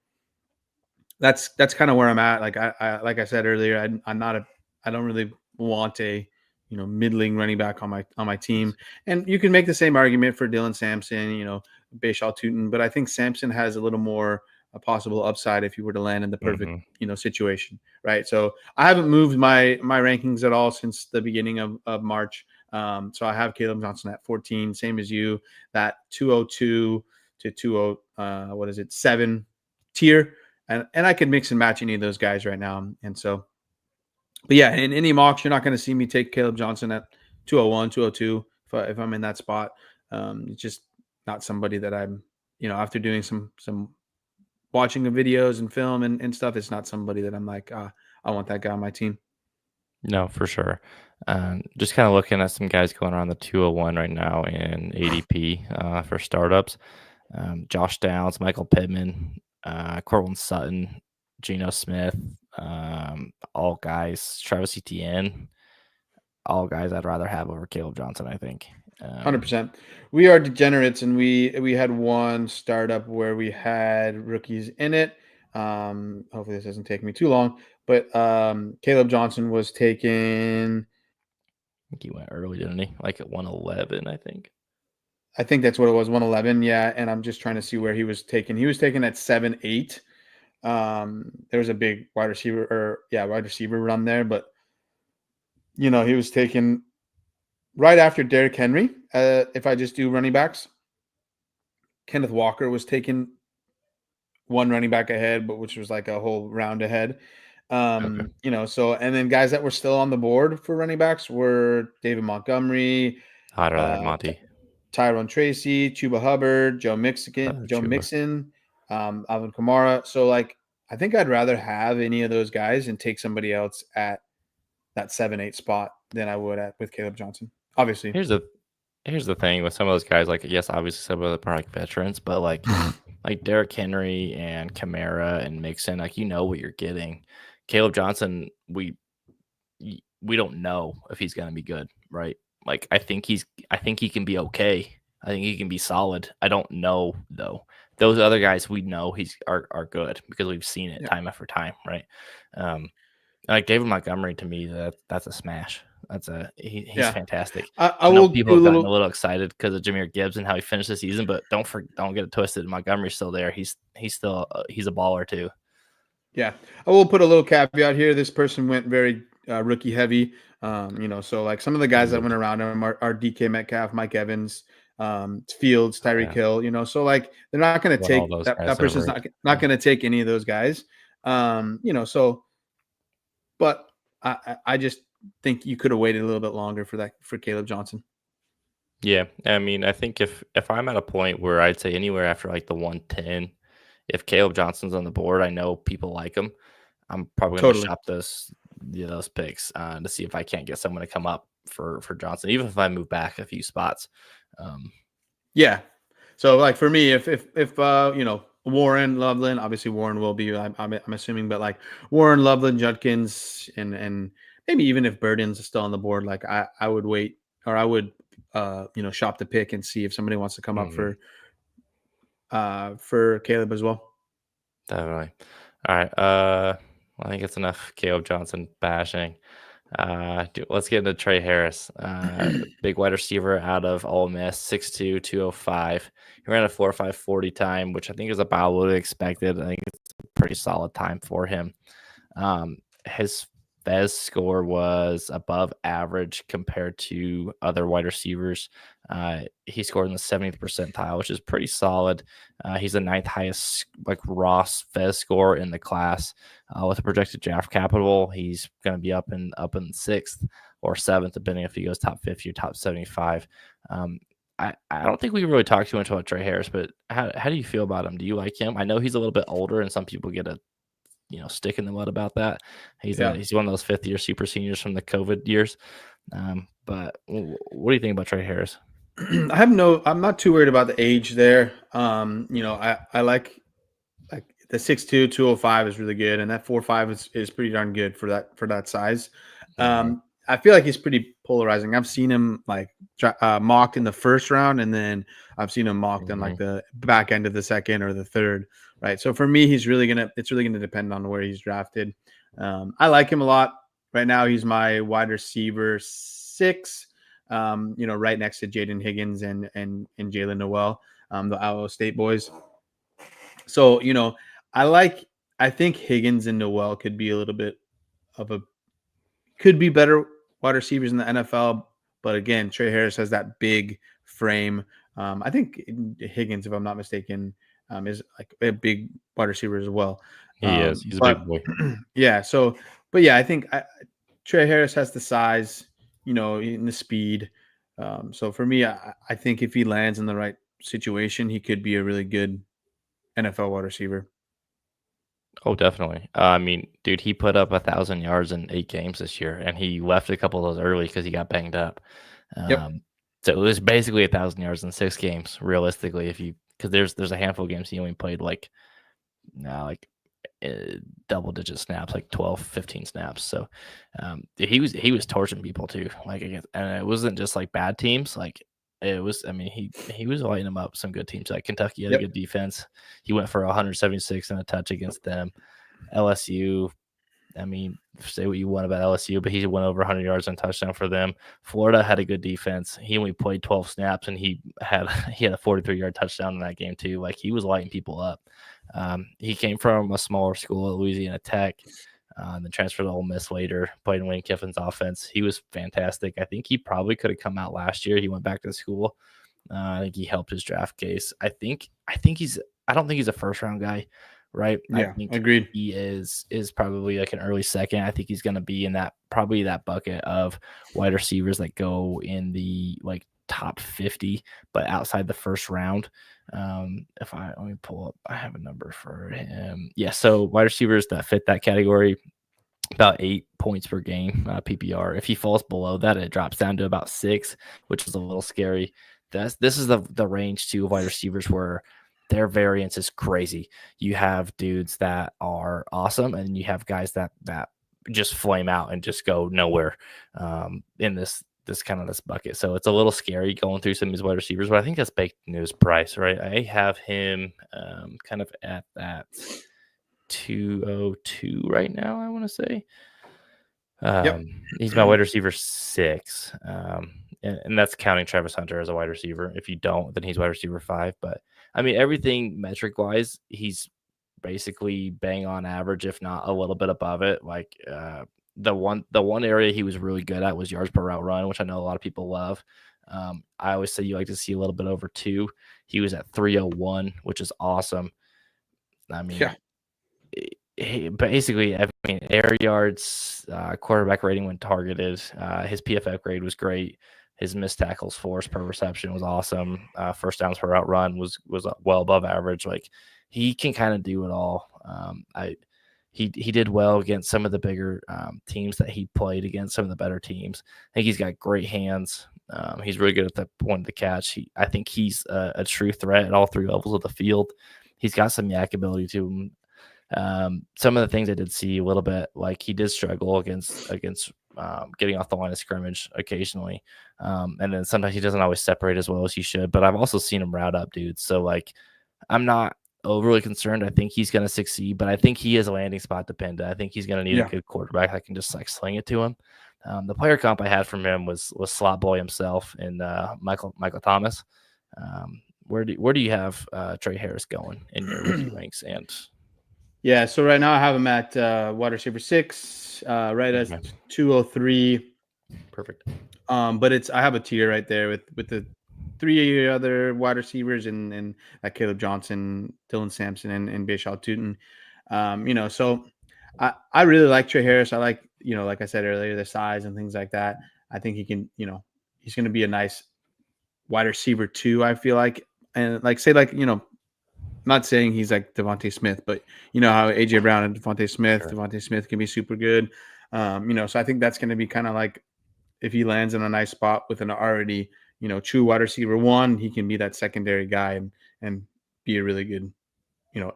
that's kind of where I'm at. Like like I said earlier, I don't really want a middling running back on my team. And you can make the same argument for Dylan Sampson, Bashal Tootin, but I think Sampson has a little more a possible upside if you were to land in the perfect situation, right? So I haven't moved my rankings at all since the beginning of March. So I have Caleb Johnson at 14, same as you, that 202 to 7 tier, and I could mix and match any of those guys right now. And so, but yeah, in any mocks, you're not going to see me take Caleb Johnson at 201, 202 if I'm in that spot. It's just not somebody that I'm, after doing some watching the videos and film and stuff, it's not somebody that I'm like, I want that guy on my team. No, for sure. Just kind of looking at some guys going around the 201 right now in ADP for startups. Josh Downs, Michael Pittman, Courtland Sutton, Geno Smith, all guys, Travis Etienne, all guys I'd rather have over Caleb Johnson, I think. 100%. We are degenerates, and we had one startup where we had rookies in it. Hopefully this doesn't take me too long, but Caleb Johnson was taken. I think he went early, didn't he? Like at 111, I think. I think that's what it was, 111. Yeah, and I'm just trying to see where he was taken. He was taken at 7-8. There was a big wide receiver run there, but he was taken right after Derrick Henry. If I just do running backs, Kenneth Walker was taken one running back ahead, but which was like a whole round ahead. So, and then guys that were still on the board for running backs were David Montgomery, Monty, Tyrone Tracy, Chuba Hubbard, Joe Mixon, Alvin Kamara. So like, I think I'd rather have any of those guys and take somebody else at that 7-8 spot than I would with Caleb Johnson. Obviously, here's the thing with some of those guys. Like, yes, obviously some of them are like veterans, but like like Derrick Henry and Kamara and Mixon, like what you're getting. Caleb Johnson, we don't know if he's going to be good, right? Like I think he can be okay. I think he can be solid. I don't know though. Those other guys we know are good because we've seen it time after time, right? Like David Montgomery, to me, that's a smash. He's fantastic. I will. People have gotten a little excited because of Jahmyr Gibbs and how he finished the season, but don't get it twisted. Montgomery's still there. He's still he's a baller too. Yeah, I will put a little caveat here. This person went very rookie heavy. So like some of the guys that went around him are DK Metcalf, Mike Evans, Fields, Tyreek Hill. So like they're not going to take that person's not going to take any of those guys. So, but I just think you could have waited a little bit longer for Caleb Johnson. Yeah, I mean, I think if I'm at a point where I'd say anywhere after like the 110 if Caleb Johnson's on the board, I know people like him. I'm probably going to Totally. shop those picks to see if I can't get someone to come up for Johnson, even if I move back a few spots. Yeah. So like for me, if Warren, Loveland, obviously Warren will be, I'm assuming, but like Warren, Loveland, Judkins, and maybe even if Burden's still on the board, like I would wait, or I would shop the pick and see if somebody wants to come up for Caleb as well. Definitely. All right. I think it's enough Caleb Johnson bashing. Let's get into Trey Harris, big wide receiver out of Ole Miss, 6'2", 205. He ran a 4.5 40 time, which I think is about what we expected. I think it's a pretty solid time for him. His Fez score was above average compared to other wide receivers. He scored in the 70th percentile, which is pretty solid. He's the 9th highest like Ross Fez score in the class. With a projected draft capital, he's going to be up in 6th or 7th, depending if he goes top 50 or top 75. I don't think we really talked too much about Trey Harris, but how do you feel about him? Do you like him? I know he's a little bit older, and some people get a stick in the mud about that. He's one of those 5th-year super seniors from the COVID years. But what do you think about Trey Harris? I'm not too worried about the age there. I like the 6'2", 205 is really good, and that 4.5 is pretty darn good for that size. I feel like he's pretty polarizing. I've seen him like mocked in the first round, and then I've seen him mocked in like the back end of the second or the third. Right. So for me, it's really gonna depend on where he's drafted. I like him a lot. Right now, he's my wide receiver 6. Right next to Jaden Higgins and Jalen Noel, the Iowa State boys. So I think Higgins and Noel could be better wide receivers in the NFL. But again, Trey Harris has that big frame. I think Higgins, if I'm not mistaken, is like a big wide receiver as well. He is. He's a big boy. Yeah. So, but yeah, I think Trey Harris has the size, in the speed. So for me, I think if he lands in the right situation, he could be a really good NFL wide receiver. Oh, definitely. I mean, dude, he put up 1,000 yards in 8 games this year, and he left a couple of those early because he got banged up. Yep. So it was basically 1,000 yards in 6 games, realistically, because there's a handful of games he only played double-digit snaps, like 12, 15 snaps. So he was torching people too, and it wasn't just like bad teams, like. It was, I mean, he was lighting them up some good teams. Like Kentucky had a good defense. He went for 176 and a touch against them. LSU, I mean, say what you want about LSU, but he went over 100 yards and touchdown for them. Florida had a good defense. He only played 12 snaps, and he had a 43-yard touchdown in that game too. Like he was lighting people up. He came from a smaller school at Louisiana Tech. And then transferred to Ole Miss later, played in Lane Kiffin's offense. He was fantastic. I think he probably could have come out last year. He went back to school. I think he helped his draft case. I don't think he's a first round guy, right? Yeah, I think agreed. He is probably like an early second. I think he's going to be in that bucket of wide receivers that go in the like top 50, but outside the first round. Let me pull up, I have a number for him. Yeah, so wide receivers that fit that category, about 8 points per game PPR. If he falls below that, it drops down to about 6, which is a little scary. This is the range too of wide receivers where their variance is crazy. You have dudes that are awesome, and you have guys that just flame out and just go nowhere in this bucket. So it's a little scary going through some of these wide receivers, but I think that's baked into his price, right? I have him kind of at that 202 right now, I want to say. He's my wide receiver 6. And that's counting Travis Hunter as a wide receiver. If you don't, then he's wide receiver 5. But I mean, everything metric wise, he's basically bang on average, if not a little bit above it. Like the one area he was really good at was yards per route run, which I know a lot of people love. I always say you like to see a little bit over 2. He was at 301, which is awesome. I mean, basically, air yards, quarterback rating when targeted. His PFF grade was great. His missed tackles force per reception was awesome. First downs per route run was well above average. Like he can kind of do it all. He did well against some of the bigger teams that he played against, some of the better teams. I think he's got great hands. He's really good at the point of the catch. I think he's a true threat at all three levels of the field. He's got some yak ability to him. Some of the things I did see a little bit, like he did struggle against getting off the line of scrimmage occasionally, and then sometimes he doesn't always separate as well as he should. But I've also seen him route up dudes, so like I'm not overly concerned. I think he's going to succeed, but I think he is landing spot dependent. I think he's going to need a good quarterback that can just like sling it to him. The player comp I had from him was Slot Boy himself and Michael Thomas. Where do you have Trey Harris going in your rookie ranks? And yeah, so right now I have him at wide receiver 6, right as 203. Perfect. But I have a tier right there with the 3 other wide receivers and like Caleb Johnson, Dylan Sampson, and Bashal Tutin. So I really like Trey Harris. I like, like I said earlier, the size and things like that. I think he can, he's going to be a nice wide receiver 2, I feel like. And not saying he's like Devontae Smith, but you know how AJ Brown and Devontae Smith, Devontae Smith can be super good. So I think that's going to be kind of like if he lands in a nice spot with an already, true wide receiver 1, he can be that secondary guy and be a really good,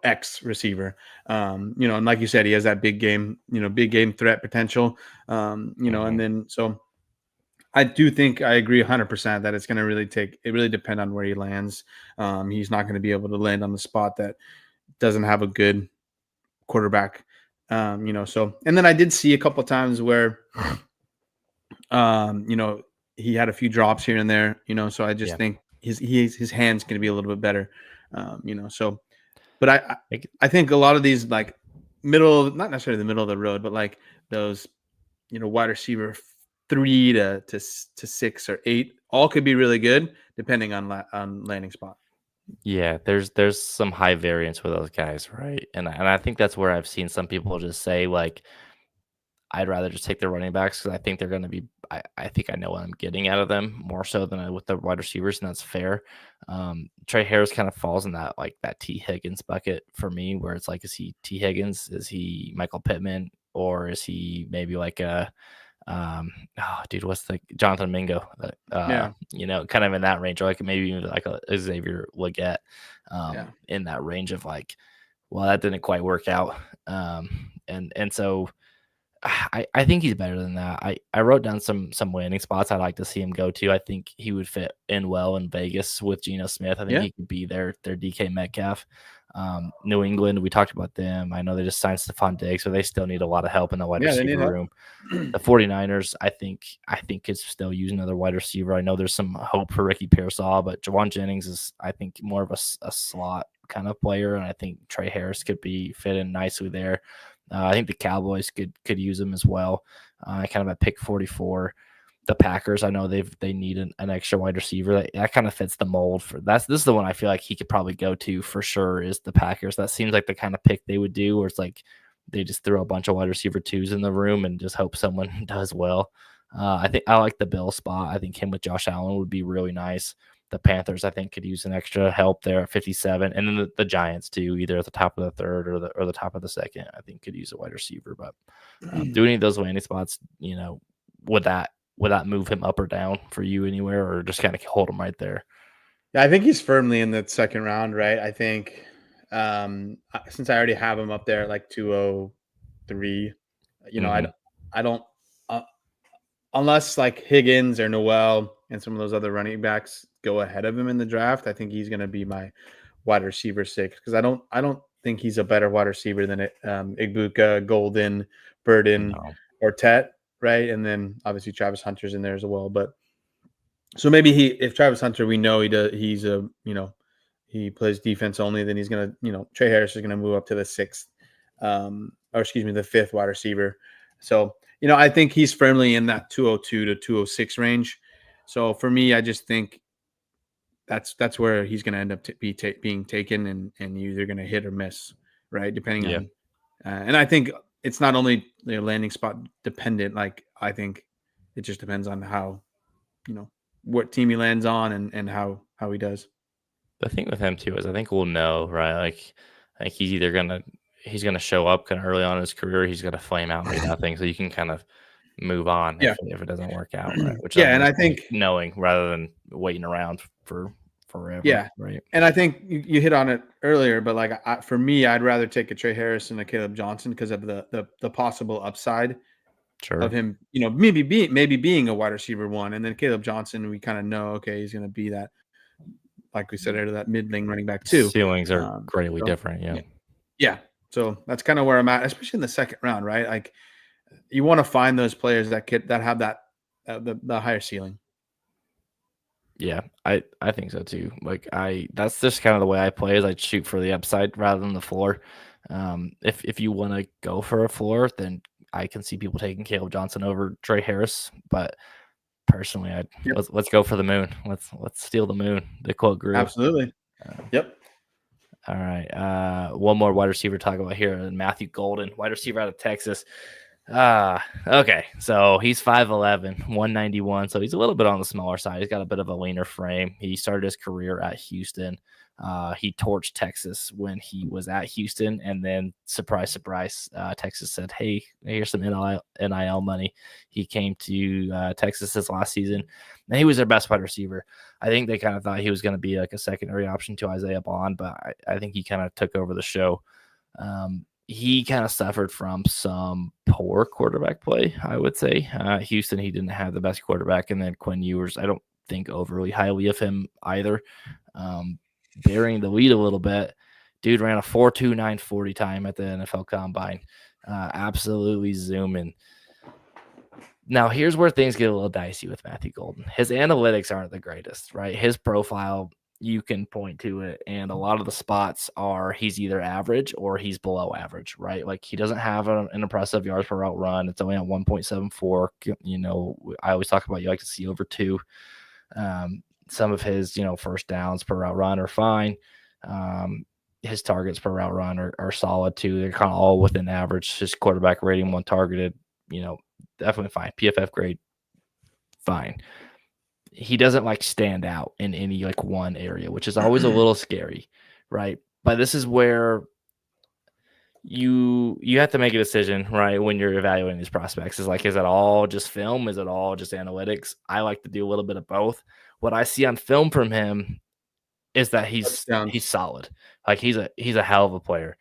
X receiver. And like you said, he has that big game threat potential. And then so I do think I agree 100% that it's going to really depend on where he lands. He's not going to be able to land on the spot that doesn't have a good quarterback. So, and then I did see a couple of times where, he had a few drops here and there, so I just think his hand's going to be a little bit better, so, but I think a lot of these like not necessarily the middle of the road, but like those, wide receiver 3 to 6 or 8 all could be really good depending on landing spot. Yeah, there's some high variance with those guys, right? And I think that's where I've seen some people just say like, I'd rather just take the running backs because I think they're going to be. I think I know what I'm getting out of them more so than with the wide receivers, and that's fair. Trey Harris kind of falls in that like that T Higgins bucket for me, where it's like, is he T Higgins? Is he Michael Pittman? Or is he maybe like a what's the Jonathan Mingo? Kind of in that range, or like maybe even like a Xavier Legette, in that range of like, well, that didn't quite work out, and so. I think he's better than that. I wrote down some landing spots I'd like to see him go to. I think he would fit in well in Vegas with Geno Smith. I think he could be their DK Metcalf. New England, we talked about them. I know they just signed Stephon Diggs, so they still need a lot of help in the wide receiver room. The 49ers, I think could still use another wide receiver. I know there's some hope for Ricky Pearsall, but Jawan Jennings is, I think, more of a slot kind of player, and I think Trey Harris could be fit in nicely there. I think the Cowboys could use him as well. Kind of at pick 44. The Packers, I know they need an extra wide receiver. That kind of fits the mold for this is the one I feel like he could probably go to for sure is the Packers. That seems like the kind of pick they would do, where it's like they just throw a bunch of wide receiver 2s in the room and just hope someone does well. I think I like the Bill spot. I think him with Josh Allen would be really nice. The Panthers, I think, could use an extra help there at 57, and then the Giants too, either at the top of the third or the top of the second. I think could use a wide receiver. But do any of those landing spots, would that move him up or down for you anywhere, or just kind of hold him right there? Yeah, I think he's firmly in the second round, right? I think since I already have him up there at like 203, I don't unless like Higgins or Noel and some of those other running backs go ahead of him in the draft, I think he's going to be my wide receiver 6 because I don't think he's a better wide receiver than Igbuka, Golden, Burden, or Tet, right? And then obviously Travis Hunter's in there as well. But so maybe if Travis Hunter, we know he plays defense only, then he's going to, Trey Harris is going to move up to the 6th, the 5th wide receiver. So, I think he's firmly in that 202 to 206 range. So for me, I just think that's where he's going to end up being taken, and you're either going to hit or miss, right? Depending on, and I think it's not only landing spot dependent. Like I think it just depends on how, what team he lands on and how he does. The thing with him too is I think we'll know, right? Like I think he's gonna show up kind of early on in his career. He's gonna flame out and do nothing, so you can kind of move on Yeah. if it doesn't work out, right? Which Yeah, and like I think knowing rather than waiting around for forever. Yeah. Right. And I think you hit on it earlier, but like for me, I'd rather take a Trey Harris than a Caleb Johnson because of the possible upside Sure. of him, maybe being a wide receiver one, and then Caleb Johnson, we kind of know, okay, he's going to be that, like we said, out of that mid-lane running back too. Ceilings are greatly so, different. Yeah. Yeah. So that's kind of where I'm at, especially in the second round, right? Like you want to find those players that have that the higher ceiling. Yeah, I think so too. Like that's just kind of the way I play is I shoot for the upside rather than the floor. If you want to go for a floor, then I can see people taking Caleb Johnson over Trey Harris. But personally, let's go for the moon. Let's steal the moon. The quote grew. Absolutely. Yep. All right. One more wide receiver to talk about here. Matthew Golden, wide receiver out of Texas. Okay. So he's 5'11", 191. So he's a little bit on the smaller side. He's got a bit of a leaner frame. He started his career at Houston. He torched Texas when he was at Houston. And then, surprise, surprise, Texas said, hey, here's some NIL money. He came to Texas this last season, and he was their best wide receiver. I think they kind of thought he was going to be like a secondary option to Isaiah Bond, but I think he kind of took over the show. He kind of suffered from some poor quarterback play, I would say. Houston, he didn't have the best quarterback. And then Quinn Ewers, I don't think overly highly of him either. Bearing the lead a little bit, dude ran a 4.29 40 time at the NFL Combine. Absolutely zooming. Now, here's where things get a little dicey with Matthew Golden. His analytics aren't the greatest, right? His profile, you can point to it, and a lot of the spots are he's either average or he's below average, right? Like he doesn't have an impressive yards per route run. It's only at 1.74. I always talk about you like to see over 2. Some of his, first downs per route run are fine. His targets per route run are solid too. They're kind of all within average. His quarterback rating, 1 targeted, definitely fine. PFF grade, fine. He doesn't like stand out in any like one area, which is always a little scary, right? But this is where you have to make a decision, right? When you're evaluating these prospects, is it all just film? Is it all just analytics? I like to do a little bit of both. What I see on film from him is that he's solid. Like he's a hell of a player.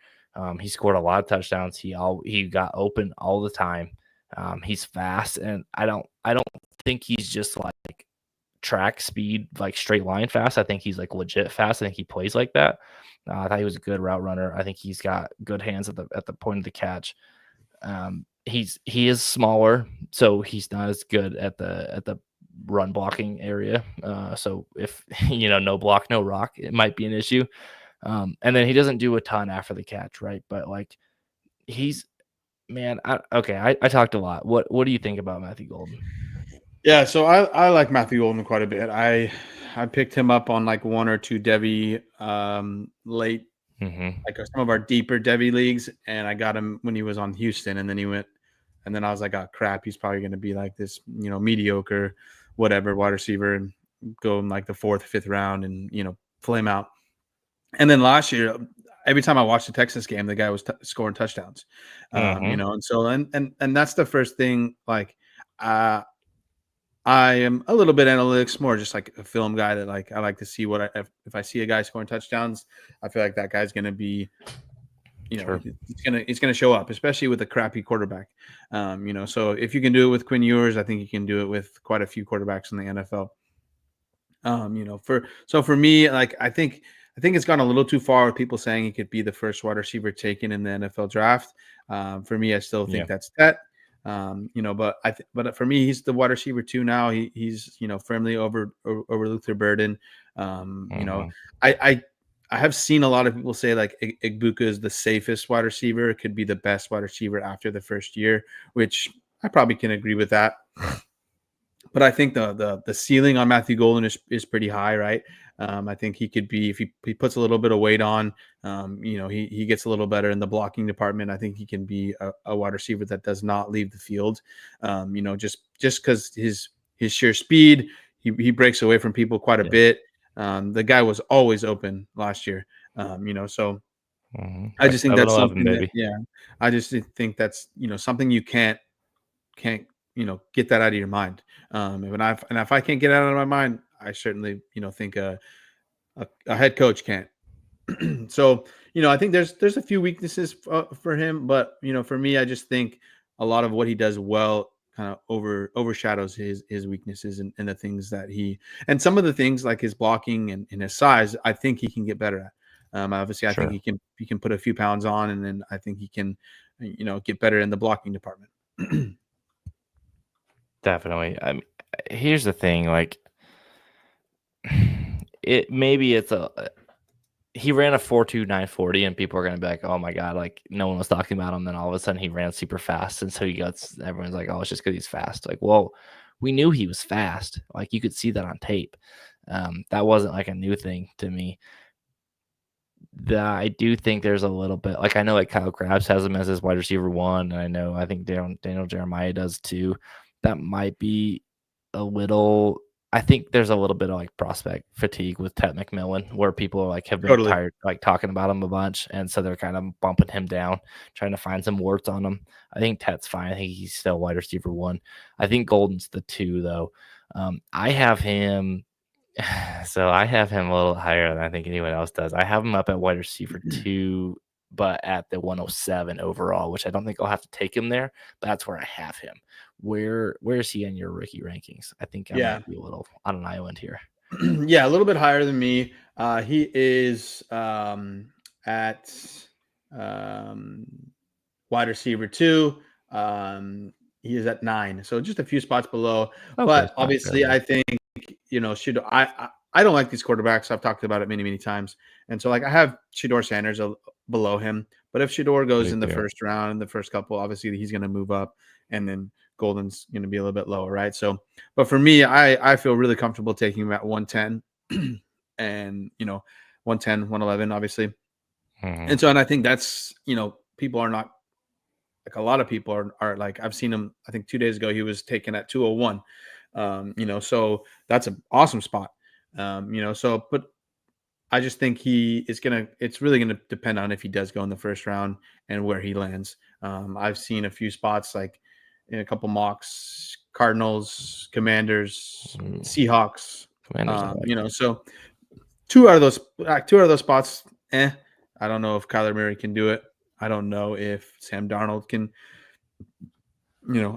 He scored a lot of touchdowns. He got open all the time. He's fast, and I don't think he's just like track speed, like straight line fast. I think he's like legit fast. I think he plays like that. I thought he was a good route runner. I think he's got good hands at the point of the catch. He is smaller, so he's not as good at the run blocking area. So if no block, no rock, it might be an issue. And then he doesn't do a ton after the catch, right? But like he's I talked a lot. What do you think about Matthew Golden? Yeah, so I like Matthew Golden quite a bit. I picked him up on like 1 or 2 Devy late, like some of our deeper Devy leagues, and I got him when he was on Houston, and then he went, and then I was like, oh crap, he's probably going to be like this, mediocre, whatever wide receiver, and go in like the 4th, 5th round, and flame out. And then last year, every time I watched the Texas game, the guy was scoring touchdowns, and so and that's the first thing, like. I am a little bit analytics, more just like a film guy that like I like to see if I see a guy scoring touchdowns, I feel like that guy's going to be, Sure. it's going to show up, especially with a crappy quarterback. So if you can do it with Quinn Ewers, I think you can do it with quite a few quarterbacks in the NFL. For me, like I think it's gone a little too far with people saying he could be the first wide receiver taken in the NFL draft. For me, I still think that's that. But for me, he's the wide receiver 2 now. He's firmly over Luther Burden. I have seen a lot of people say like Igbuka is the safest wide receiver. It could be the best wide receiver after the first year, which I probably can agree with that. But I think the ceiling on Matthew Golden is pretty high, right? I think he could be, if he puts a little bit of weight on, he gets a little better in the blocking department. I think he can be a wide receiver that does not leave the field. Just because his sheer speed, he breaks away from people quite a bit. The guy was always open last year. So I just think that's 7-Eleven, something that, baby. yeah, I just think that's, something you can't, get that out of your mind. And if I can't get it out of my mind, I certainly, think a head coach can't. So, I think there's a few weaknesses for him, but for me, I just think a lot of what he does well kind of overshadows his weaknesses and the things that and some of the things like his blocking and his size, I think he can get better at. Obviously, I think Sure. he can put a few pounds on, and then I think he can, get better in the blocking department. Definitely. Here's the thing, like it's he ran a 4.2940 and people are gonna be like, oh my god, like no one was talking about him. Then all of a sudden he ran super fast, and so everyone's like, oh, it's just because he's fast. Like, well, we knew he was fast. Like you could see that on tape. That wasn't like a new thing to me. I do think there's a little bit like I know like Kyle Krabs has him as his wide receiver one, and I think Daniel Jeremiah does too. That might be a little. I think there's a little bit of like prospect fatigue with Ted McMillan, where people like have been Totally. tired like talking about him a bunch, and so they're kind of bumping him down, trying to find some warts on him. I think Ted's fine. I think he's still wide receiver one. I think Golden's the two though. I have him. So I have him a little higher than I think anyone else does. I have him up at wide receiver 2, but at the 107 overall, which I don't think I'll have to take him there, but that's where I have him. Where is he in your rookie rankings? I think I Yeah. might be a little on an island here. Yeah, a little bit higher than me. He is at wide receiver 2. He is at 9, so just a few spots below. Okay, But it's not obviously, bad. I think I don't like these quarterbacks. I've talked about it many, many times, and so like I have Shador Sanders below him. But if Shador goes Me in the too. first round, in the first couple, obviously he's going to move up, and then Golden's going to be a little bit lower, right? So, but for me, I feel really comfortable taking him at 110, and 110, 111, obviously. Mhm. And so, and I think that's, people are not like, a lot of people are like, I've seen him, I think 2 days ago, he was taken at 201. So that's an awesome spot. But I just think it's really going to depend on if he does go in the first round and where he lands. I've seen a few spots like in a couple mocks, Cardinals, Commanders, Mm. Seahawks, Commanders, I like. so two out of those spots, I don't know if Kyler Murray can do it. I don't know if Sam Darnold can,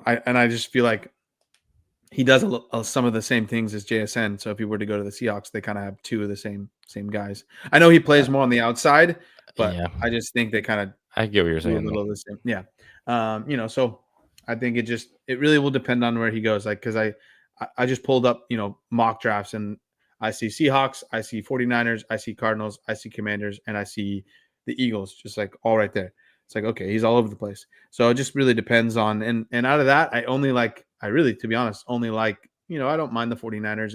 I just feel like he does some of the same things as JSN. So if he were to go to the Seahawks, they kind of have two of the same guys. I know he plays more on the outside, but Yeah. I just think they kind of I get what you're do a saying. little of the same. Yeah. So I think it really will depend on where he goes. Like, cause I just pulled up, mock drafts, and I see Seahawks, I see 49ers, I see Cardinals, I see Commanders, and I see the Eagles, just like all right there. It's like, okay, he's all over the place. So it just really depends on, and out of that, I really, to be honest, only like, I don't mind the 49ers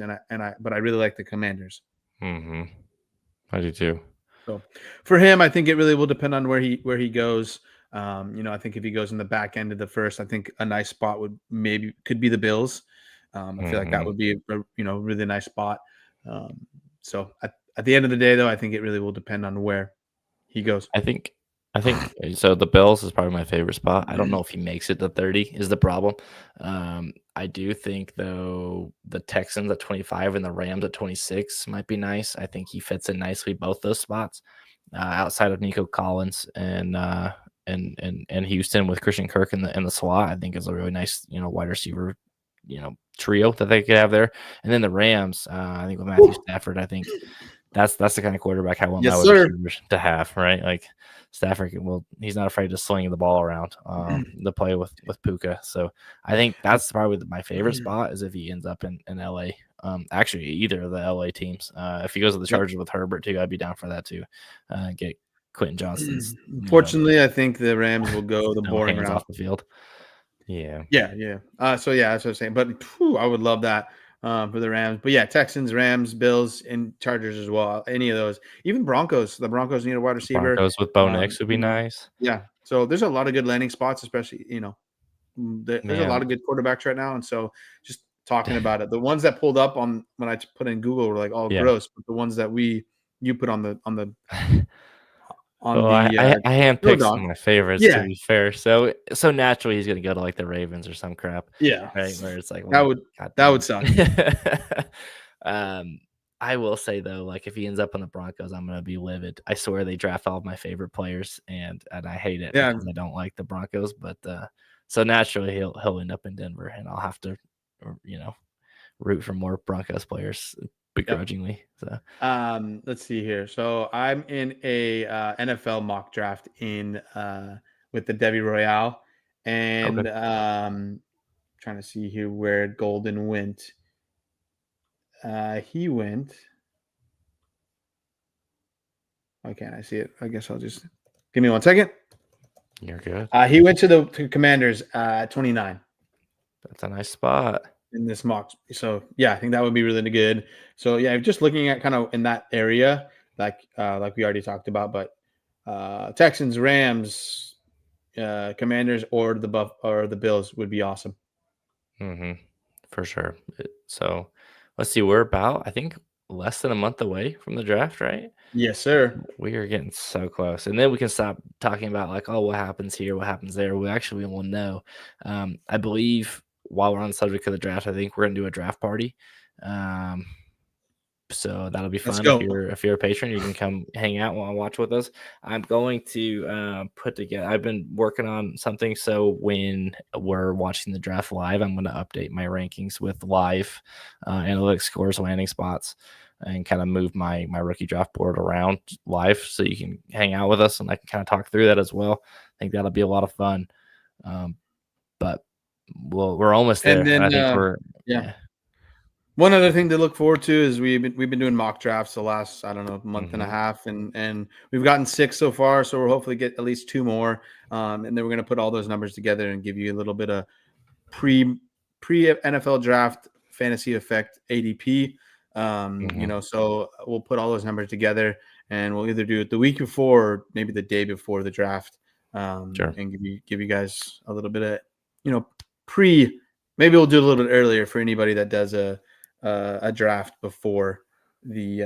but I really like the Commanders. Mm-hmm. I do too. So for him, I think it really will depend on where he goes. I think if he goes in the back end of the first, I think a nice spot could be the Bills. I feel like that would be a really nice spot. So at the end of the day, though, I think it really will depend on where he goes. I think so. The Bills is probably my favorite spot. I don't know if he makes it to 30 is the problem. I do think though the Texans at 25 and the Rams at 26 might be nice. I think he fits in nicely both those spots. Outside of Nico Collins and Houston with Christian Kirk in the slot, I think is a really nice wide receiver trio that they could have there. And then the Rams, I think with Matthew Stafford, I think that's the kind of quarterback I want Yes, my sir. receivers to have, right? Like Stafford, he's not afraid to sling the ball around, the play with Puka. So I think that's probably my favorite spot is if he ends up in LA. Actually, either of the LA teams. If he goes to the Chargers with Herbert too, I'd be down for that too. Get Quentin Johnston's. Unfortunately, I think the Rams will go the boring hands route off the field. Yeah. So yeah, that's what I'm saying. But I would love that for the Rams. But yeah, Texans, Rams, Bills, and Chargers as well. Any of those, even Broncos. The Broncos need a wide receiver. Broncos with Bo Nix would be nice. Yeah. So there's a lot of good landing spots, especially there's a lot of good quarterbacks right now, and so just talking about it, the ones that pulled up on when I put in Google were like all gross, but the ones that you put on the on Well, the I handpicked some dog. of my favorites to Yeah, be fair. So naturally he's gonna go to like the Ravens or some crap, yeah, right? Where it's like, that well, would that would goddamn. suck. um, I will say though, like if he ends up on the Broncos, I'm gonna be livid. I swear they draft all of my favorite players, and I hate it Yeah, because I don't like the Broncos. But so naturally he'll end up in Denver, and I'll have to, you know, root for more Broncos players begrudgingly. So let's see here. So I'm in a NFL mock draft in with the Debbie Royale, and okay, trying to see here where Golden went. He went. Why can't I see it? I guess I'll just give me 1 second. you're good. He went to the Commanders at 29 That's a nice spot. in this mock. So yeah, I think that would be really good. So yeah, just looking at kind of in that area, like we already talked about, but Texans, Rams, Commanders, or the Bills would be awesome. For sure. So let's see. We're about, I think, less than a month away from the draft, right? Yes, sir. We are getting so close, and then we can stop talking about like, oh, what happens here, what happens there. We actually will know. I believe while we're on the subject of the draft, I think we're gonna do a draft party. So that'll be Let's fun. go. If you're a patron, you can come hang out while I watch with us. I'm going to put together. I've been working on something, so when we're watching the draft live, I'm going to update my rankings with live analytics scores, landing spots, and kind of move my rookie draft board around live, so you can hang out with us, and I can kind of talk through that as well. I think that'll be a lot of fun. But we're almost there. And then I think we're yeah. One other thing to look forward to is we've been doing mock drafts the last, I don't know, month and a half, and we've gotten 6 so far, so we'll hopefully get at least 2 more, and then we're going to put all those numbers together and give you a little bit of pre NFL draft fantasy effect ADP. You know, so we'll put all those numbers together, and we'll either do it the week before or maybe the day before the draft, Sure. and give you guys a little bit of, you know, maybe we'll do a little bit earlier for anybody that does a draft before the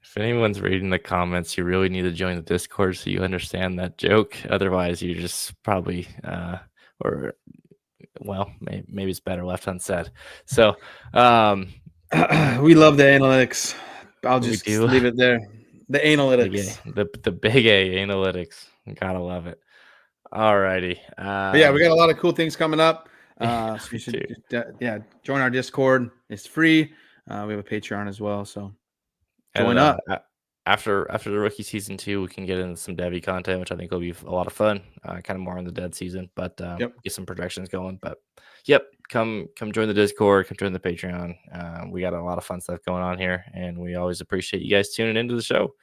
If anyone's reading the comments, you really need to join the Discord so you understand that joke. Otherwise, you're just probably or well, maybe it's better left unsaid. So we love the analytics. I'll We just do. leave it there. The big analytics. A, the big A analytics. Gotta love it. All righty. But yeah, we got a lot of cool things coming up. So you should Dude. just, join our Discord. It's free. We have a Patreon as well. So join And, up. After the rookie season 2, we can get into some Debbie content, which I think will be a lot of fun. Kind of more on the dead season, but get some projections going. But yep, come join the Discord, come join the Patreon. We got a lot of fun stuff going on here, and we always appreciate you guys tuning into the show.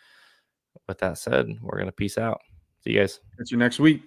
With that said, we're gonna peace out. See you guys. That's your next week.